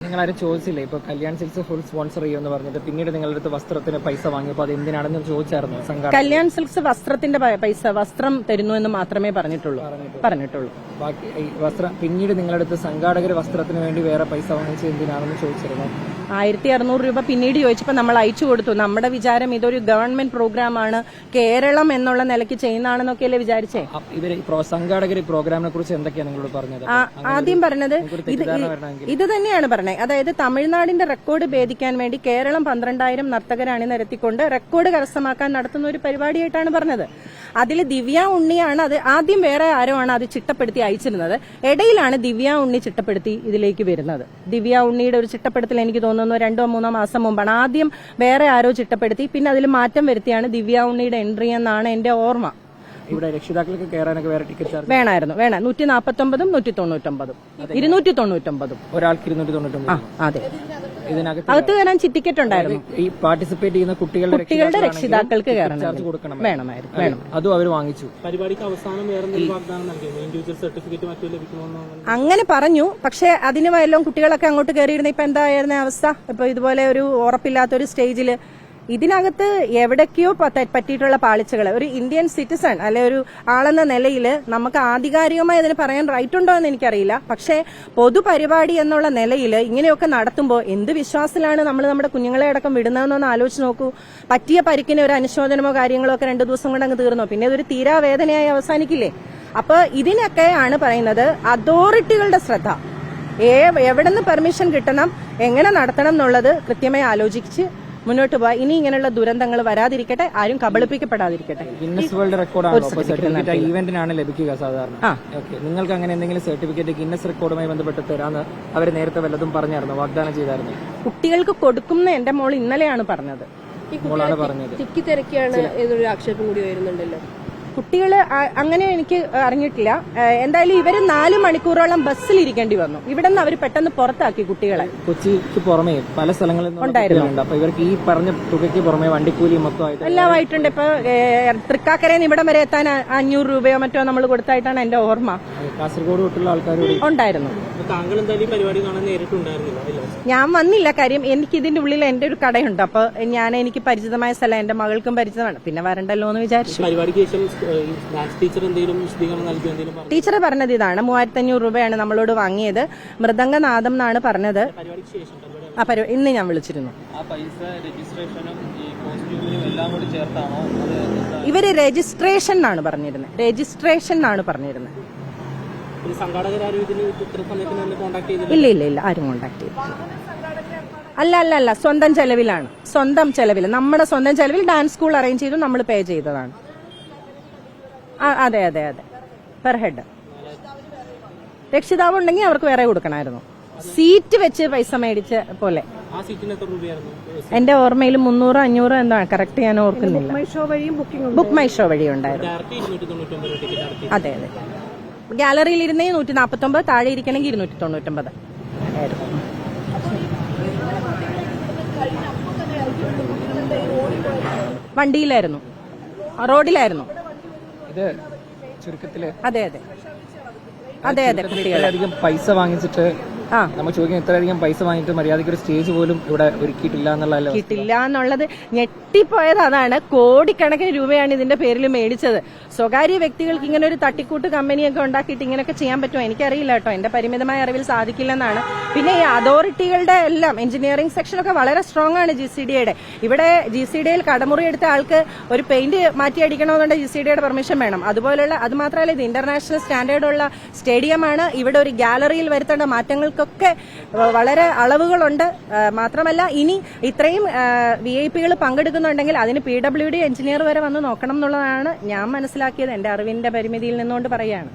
നിങ്ങളാരും ചോദിച്ചില്ലേ ഇപ്പൊ കല്യാൺ സിൽക്സ് ഫുൾ സ്പോൺസർ ചെയ്യുമെന്ന് പറഞ്ഞിട്ട് പിന്നീട് നിങ്ങളുടെ അടുത്ത് വസ്ത്രത്തിന് പൈസ വാങ്ങിയപ്പോൾ അത് എന്തിനാണെന്ന് ചോദിച്ചായിരുന്നു സംഘാടകർ? കല്യാൺ സിൽക്സ് വസ്ത്രത്തിന്റെ പൈസ വസ്ത്രം തരുന്നു എന്ന് മാത്രമേ പറഞ്ഞിട്ടുള്ളൂ. ബാക്കി ഈ വസ്ത്രം പിന്നീട് നിങ്ങളുടെ അടുത്ത് സംഘാടകർ വസ്ത്രത്തിന് വേണ്ടി വേറെ പൈസ വാങ്ങിച്ചത് എന്തിനാണെന്ന് ചോദിച്ചിരുന്നു. 1600 രൂപ പിന്നീട് ചോദിച്ചപ്പോൾ നമ്മൾ അയച്ചു കൊടുത്തു. നമ്മുടെ വിചാരം ഇതൊരു ഗവൺമെന്റ് പ്രോഗ്രാമാണ്, കേരളം എന്നുള്ള നിലയ്ക്ക് ചെയ്യുന്നതാണെന്നൊക്കെയല്ലേ വിചാരിച്ചേ. ഇവര് സംഘാടകർ ഈ പ്രോഗ്രാമിനെ കുറിച്ച് എന്തൊക്കെയാണ് നിങ്ങളോട് പറഞ്ഞത്? ആദ്യം പറഞ്ഞത് ഇത് തന്നെയാണ് പറഞ്ഞത്. അതായത് തമിഴ്നാടിന്റെ റെക്കോർഡ് ഭേദിക്കാൻ വേണ്ടി കേരളം 12,000 നർത്തകരെ അണിനിരത്തിക്കൊണ്ട് റെക്കോർഡ് കരസ്ഥമാക്കാൻ നടത്തുന്ന ഒരു പരിപാടിയായിട്ടാണ് പറഞ്ഞത്. അതിൽ ദിവ്യ ഉണ്ണിയാണ് അത് ആദ്യം, വേറെ ആരോ ആണ് അത് ചിട്ടപ്പെടുത്തി അയച്ചിരുന്നത്. ഇടയിലാണ് ദിവ്യ ഉണ്ണി ചിട്ടപ്പെടുത്തി ഇതിലേക്ക് വരുന്നത്. ദിവ്യ ഉണ്ണിയുടെ ഒരു ചിട്ടപ്പെടുത്തൽ എനിക്ക് തോന്നുന്നു 2-3 മാസം മുമ്പാണ്. ആദ്യം വേറെ ആരോ ചിട്ടപ്പെടുത്തി, പിന്നെ അതിൽ മാറ്റം വരുത്തിയാണ് ദിവ്യ ഉണ്ണിയുടെ എൻട്രി എന്നാണ് എന്റെ ഓർമ്മ. ഇവിടെ രക്ഷിതാക്കൾക്ക് കയറാനൊക്കെ വേറെ ടിക്കറ്റ് ചാർജ് വേണം 149 199 299 ഒരാൾക്ക് 299. അതെ, ഇതിനകത്ത് കയറാൻ ടിക്കറ്റ് ഉണ്ടായിരുന്നു. ഈ പാർട്ടിസിപ്പേറ്റ് ചെയ്യുന്ന കുട്ടികളുടെ രക്ഷിതാക്കൾക്ക് കയറണം, വേണം. അതും അവർ വാങ്ങിച്ചു. പരിപാടിക്ക് അവസാനം വേറെ വാഗ്ദാനം നൽകിയിരുന്നു, ഇൻഡിവിജ്വൽ സർട്ടിഫിക്കറ്റ് മറ്റും ലഭിക്കണമെന്ന് അങ്ങനെ പറഞ്ഞു. പക്ഷെ അതിന് വല്ലതും കുട്ടികളൊക്കെ അങ്ങോട്ട് കയറിയിരുന്ന ഇപ്പൊ എന്തായിരുന്നു അവസ്ഥ? ഇപ്പൊ ഇതുപോലെ ഒരു ഉറപ്പില്ലാത്തൊരു സ്റ്റേജില് ഇതിനകത്ത് എവിടേക്കോ പറ്റിയിട്ടുള്ള പാളിച്ചകൾ ഒരു ഇന്ത്യൻ സിറ്റിസൺ അല്ലെ ഒരു ആളെന്ന നിലയിൽ നമുക്ക് ആധികാരികമായി അതിന് പറയാൻ റൈറ്റ് ഉണ്ടോ എന്ന് എനിക്കറിയില്ല. പക്ഷേ പൊതുപരിപാടി എന്നുള്ള നിലയിൽ ഇങ്ങനെയൊക്കെ നടത്തുമ്പോൾ എന്ത് വിശ്വാസത്തിലാണ് നമ്മൾ നമ്മുടെ കുഞ്ഞുങ്ങളെ അടക്കം വിടുന്നതെന്നൊന്ന് ആലോചിച്ച് നോക്കൂ. പറ്റിയ പരിക്കിന് ഒരു അനുശോചനമോ കാര്യങ്ങളോ ഒക്കെ 2 ദിവസം കൊണ്ട് അങ്ങ് തീർന്നോ, പിന്നെ അതൊരു തീരാവേദനയായി അവസാനിക്കില്ലേ? അപ്പൊ ഇതിനൊക്കെയാണ് പറയുന്നത് അതോറിറ്റികളുടെ ശ്രദ്ധ. എവിടെ നിന്ന് പെർമിഷൻ കിട്ടണം, എങ്ങനെ നടത്തണം എന്നുള്ളത് കൃത്യമായി ആലോചിച്ച് മുന്നോട്ട് പോവാ. ഇനി ഇങ്ങനെയുള്ള ദുരന്തങ്ങൾ വരാതിരിക്കട്ടെ, ആരും കബളിപ്പിക്കപ്പെടാതിരിക്കട്ടെ. ഗിന്നസ് വേൾഡ് റെക്കോർഡാണ് ഈവന്റിനാണ് ലഭിക്കുക സാധാരണ. നിങ്ങൾക്ക് അങ്ങനെ എന്തെങ്കിലും സർട്ടിഫിക്കറ്റ് ഗിന്നസ് റെക്കോർഡുമായി ബന്ധപ്പെട്ട് തരാന്ന് അവർ നേരത്തെ വല്ലതും പറഞ്ഞായിരുന്നു, വാഗ്ദാനം ചെയ്തായിരുന്നു? കുട്ടികൾക്ക് കൊടുക്കുന്ന എന്റെ മോൾ ഇന്നലെയാണ് പറഞ്ഞത്. തിക്കി തിരക്കിയാണ് ഏതൊരു ആക്ഷേപം കൂടി വരുന്നുണ്ടല്ലോ. കുട്ടികള് അങ്ങനെ എനിക്ക് അറിഞ്ഞിട്ടില്ല. എന്തായാലും ഇവര് 4 മണിക്കൂറോളം ബസ്സിൽ ഇരിക്കേണ്ടി വന്നു. ഇവിടെ നിന്ന് അവർ പെട്ടെന്ന് പുറത്താക്കി കുട്ടികളെ. കൊച്ചിക്ക് പുറമെ പല സ്ഥലങ്ങളിൽ ഉണ്ടായിരുന്നു. അപ്പൊ ഇവർക്ക് ഈ പറഞ്ഞ തുകയ്ക്ക് പുറമെ വണ്ടിക്കൂലി മൊത്തമായിട്ട് എല്ലാമായിട്ടുണ്ട്. ഇപ്പൊ തൃക്കാക്കരയിൽ ഇവിടം വരെ എത്താൻ 500 രൂപയോ മറ്റോ നമ്മൾ കൊടുത്തായിട്ടാണ് എന്റെ ഓർമ്മ. കാസർഗോഡ് തൊട്ടുള്ള ആൾക്കാരോട് ഉണ്ടായിരുന്നു. താങ്കൾ എന്തായാലും പരിപാടി കാണാൻ നേരിട്ടുണ്ടായിരുന്നില്ല? ഞാൻ വന്നില്ല. കാര്യം എനിക്ക് ഇതിന്റെ ഉള്ളിൽ എന്റെ ഒരു കടയുണ്ട്. അപ്പൊ എനിക്ക് പരിചിതമായ സ്ഥലം, എന്റെ മകൾക്കും പരിചിതമാണ്. പിന്നെ വരണ്ടല്ലോ എന്ന് വിചാരിച്ചു. പരിപാടിക്ക് ശേഷം ടീച്ചർ പറഞ്ഞത് ഇതാണ്, 3500 രൂപയാണ് നമ്മളോട് വാങ്ങിയത്. മൃദംഗനാദം എന്നാണ് പറഞ്ഞത്. ഇന്ന് ഞാൻ വിളിച്ചിരുന്നു. ഇവര് രജിസ്ട്രേഷൻ എന്നാണ് പറഞ്ഞിരുന്നത്. ഇല്ല ആരും കോണ്ടാക്ട് ചെയ്തില്ല. അല്ല സ്വന്തം ചെലവിലാണ്. നമ്മുടെ സ്വന്തം ചെലവിൽ ഡാൻസ് സ്കൂൾ അറേഞ്ച് ചെയ്തു, നമ്മൾ പേ ചെയ്തതാണ്. അതെ പെർ ഹെഡ്. രക്ഷിതാവ് ഉണ്ടെങ്കിൽ അവർക്ക് വേറെ കൊടുക്കണമായിരുന്നു. സീറ്റ് വെച്ച് പൈസ മേടിച്ച പോലെ. എന്റെ ഓർമ്മയിൽ 300-500 എന്താണ് കറക്റ്റ് ഞാൻ ഓർക്കുന്നില്ല. ബുക്ക് മൈ ഷോ വഴി ഉണ്ടായിരുന്നു. അതെ ഗാലറിയിൽ ഇരുന്നേ 149, താഴെ ഇരിക്കണമെങ്കിൽ 299 ആയിരുന്നു. വണ്ടിയിലായിരുന്നു, റോഡിലായിരുന്നു. ഇത് ചുരുക്കത്തില് അതെ ഇത്രയധികം പൈസ വാങ്ങിച്ചിട്ട് നമ്മൾ ചോദിക്കും, ഇത്രയധികം പൈസ വാങ്ങിയിട്ട് മര്യാദയ്ക്ക് ഒരു സ്റ്റേജ് പോലും ഇവിടെ ഒരുക്കിയിട്ടില്ല എന്നുള്ളത് ഞെട്ടിപ്പോയത്. അതാണ്, കോടിക്കണക്കിന് രൂപയാണ് ഇതിന്റെ പേരിൽ മേടിച്ചത്. സ്വകാര്യ വ്യക്തികൾക്ക് ഇങ്ങനെ ഒരു തട്ടിക്കൂട്ട് കമ്പനിയൊക്കെ ഉണ്ടാക്കിയിട്ട് ഇങ്ങനെയൊക്കെ ചെയ്യാൻ പറ്റുമോ എനിക്കറിയില്ല കേട്ടോ. എന്റെ പരിമിതമായ അറിവിൽ സാധിക്കില്ലെന്നാണ്. പിന്നെ ഈ അതോറിറ്റികളുടെ എല്ലാം എഞ്ചിനീയറിംഗ് സെക്ഷനൊക്കെ വളരെ സ്ട്രോങ് ആണ് GCDയുടെ. ഇവിടെ GCDയിൽ കടമുറി എടുത്ത ആൾക്ക് ഒരു പെയിന്റ് മാറ്റി അടിക്കണമെന്നുണ്ട് GCDയുടെ പെർമിഷൻ വേണം. അതുപോലുള്ള, അത് മാത്രമല്ല ഇത് ഇന്റർനാഷണൽ സ്റ്റാൻഡേർഡുള്ള സ്റ്റേഡിയമാണ്. ഇവിടെ ഒരു ഗാലറിയിൽ വരുത്തേണ്ട മാറ്റങ്ങൾക്ക് ഒക്കെ വളരെ അളവുകളുണ്ട്. മാത്രമല്ല ഇനി ഇത്രയും VIP-കൾ പങ്കെടുക്കുന്നുണ്ടെങ്കിൽ അതിന് PWD എഞ്ചിനീയർ വരെ വന്ന് നോക്കണം എന്നുള്ളതാണ് ഞാൻ മനസ്സിലാക്കിയത്. എന്റെ അറിവിന്റെ പരിമിതിയിൽ നിന്നുകൊണ്ട് പറയുകയാണ്.